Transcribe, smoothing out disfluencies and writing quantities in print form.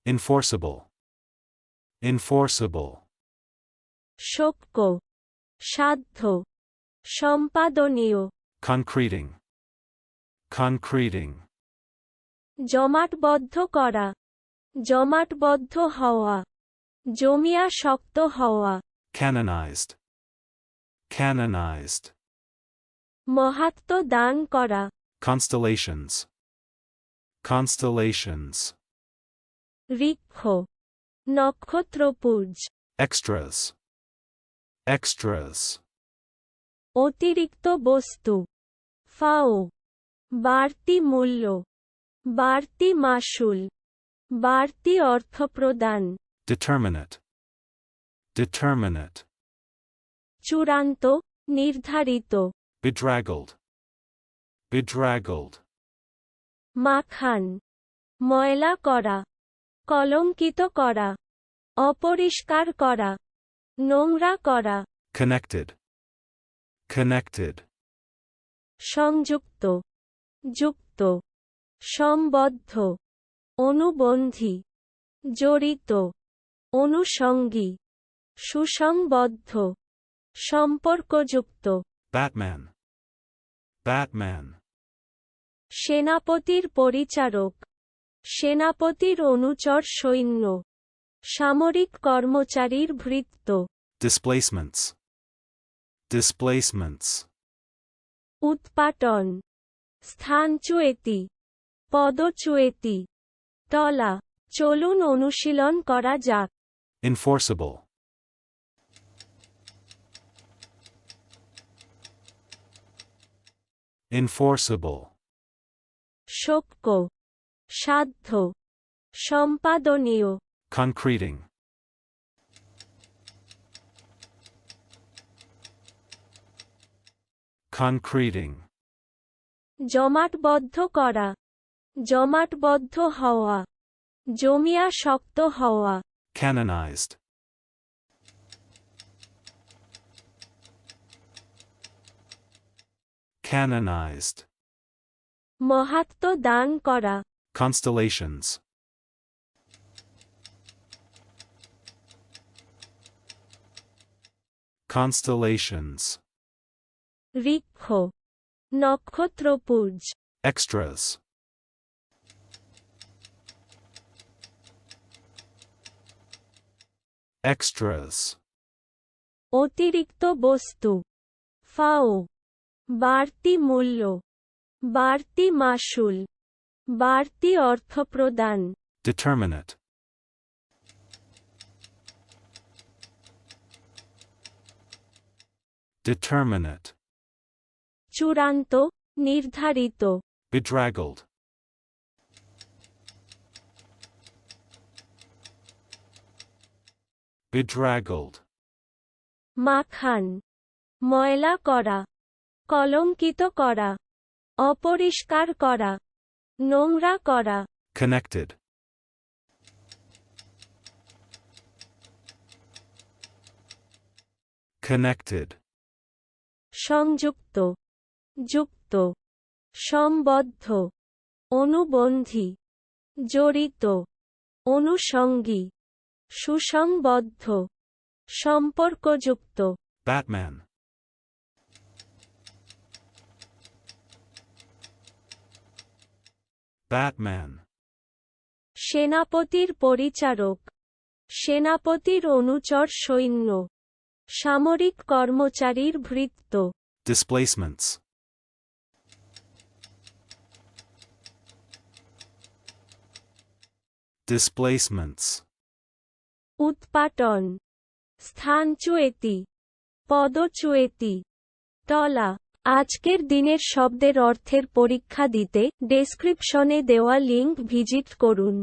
Enforceable. Enforceable. শক্য সাধ্য সম্পাদনীয় Concreting. Concreting. জমাটবদ্ধ করা জমাটবদ্ধ হওয়া জমিয়া শক্ত হওয়া Canonized. Canonized. মহাত্ম দান করা Constellations. Constellations. ঋক্ষ নক্ষত্রপুঞ্জ Extras. Extras. অতিরিক্ত বস্তু ফাও বাড়তি মূল্য বাড়তি মাশুল বাড়তি অর্থ প্রদান Determinate. Determinate. চূড়ান্ত নির্ধারিত Bedraggled. Bedraggled. মাখান ময়লা করা কলঙ্কিত করা অপরিষ্কার করা নোংরা করা Connected. Connected. সংযুক্ত যুক্ত সম্বদ্ধ অনুবন্ধী জড়িত অনুষঙ্গী সুসংবদ্ধ সম্পর্কযুক্ত Batman. Batman. সেনাপতির পরিচারক সেনাপতির অনুচর সৈন্য সামরিক কর্মচারীর ভৃত্য Displacements. Displacements. উৎপাটন স্থানচ্যুতি পদচ্যুতি টলা চলুন অনুশীলন করা যাক Enforceable. Enforceable. শক্য সাধ্য সম্পাদনীয় Concreting. Concreting. জমাটবদ্ধ করা জমাটবদ্ধ হওয়া জমিয়া শক্ত হওয়া Canonized. Canonized. মহাত্ম দান করা Constellations. Constellations. ঋক্ষ নক্ষত্রপুঞ্জ Extras. Extras. অতিরিক্ত বস্তু ফাও বাড়তি মূল্য বাড়তি মাশুল বাড়তি অর্থ প্রদান Determinate. Determinate. চূড়ান্ত নির্ধারিত Bedraggled. Bedraggled. মাখান ময়লা করা কলঙ্কিত করা অপরিষ্কার করা নোংরা করা Connected. Connected. সংযুক্ত যুক্ত সম্বদ্ধ অনুবন্ধী জড়িত অনুষঙ্গী সুসংবদ্ধ সম্পর্কযুক্ত Batman. Batman. সেনাপতির পরিচারক সেনাপতির অনুচর সৈন্য সামরিক কর্মচারীর ভৃত্য Displacements. Displacements. উৎপাটন স্থানচ্যুতি পদচ্যুতি টলা আজকের দিনের শব্দের অর্থের পরীক্ষা দিতে ডেসক্রিপশনে দেওয়া লিংক ভিজিট করুন